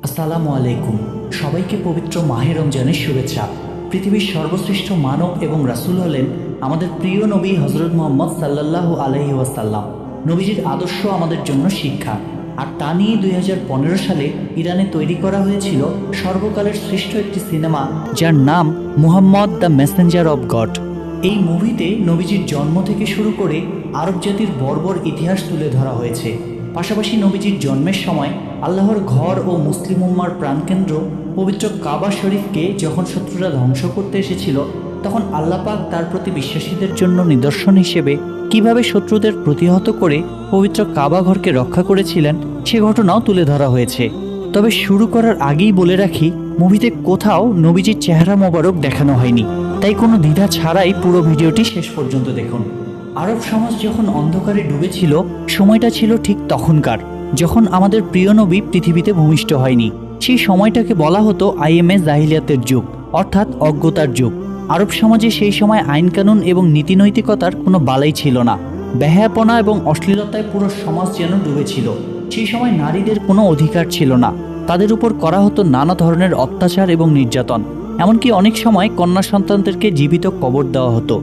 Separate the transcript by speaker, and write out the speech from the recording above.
Speaker 1: আসসালামু আলাইকুম। সবাইকে পবিত্র মাহে রমজানের শুভেচ্ছা। পৃথিবীর সর্বশ্রেষ্ঠ মানব এবং রাসূল হলেন আমাদের প্রিয় নবী হজরত মুহাম্মদ সাল্লাল্লাহু আলাইহি ওয়াসাল্লাম। নবীজির আদর্শ আমাদের জন্য শিক্ষা। আর তা নিয়ে 2015 সালে ইরানে তৈরি করা হয়েছিল সর্বকালের শ্রেষ্ঠ একটি সিনেমা, যার নাম Muhammad the Messenger of god. এই মুভিতে নবীজির জন্ম থেকে শুরু করে আরব জাতির বর্বর ইতিহাস তুলে ধরা হয়েছে। পাশাপাশি নবীজির জন্মের সময় আল্লাহর ঘর ও মুসলিম উম্মার প্রাণকেন্দ্র পবিত্র কাবা শরীফকে যখন শত্রুরা ধ্বংস করতে এসেছিল, তখন আল্লাহ পাক তার প্রতি বিশ্বাসীদের জন্য নিদর্শন হিসেবে কিভাবে শত্রুদের প্রতিহত করে পবিত্র কাবা ঘরকে রক্ষা করেছিলেন সে ঘটনাও তুলে ধরা হয়েছে। তবে শুরু করার আগেই বলে রাখি, মুভিতে কোথাও নবীজির চেহারা মোবারক দেখানো হয়নি, তাই কোনো দ্বিধা ছাড়াই পুরো ভিডিওটি শেষ পর্যন্ত দেখুন। আরব সমাজ যখন অন্ধকারে ডুবেছিল, সময়টা ছিল ঠিক তখনকার যখন আমাদের প্রিয় নবী পৃথিবীতে ভূমিষ্ঠ হয়নি। সেই সময়টাকে বলা হতো আইএমএ জাহিলিয়াতের যুগ, অর্থাৎ অজ্ঞতার যুগ। আরব সমাজে সেই সময় আইনকানুন এবং নীতিনৈতিকতার কোনো বালাই ছিল না। বেহায়াপনা এবং অশ্লীলতায় পুরো সমাজ যেন ডুবেছিল। সেই সময় নারীদের কোনো অধিকার ছিল না, তাদের উপর করা হতো নানা ধরনের অত্যাচার এবং নির্যাতন। এমনকি অনেক সময় কন্যা সন্তানদেরকে জীবিত কবর দেওয়া হতো।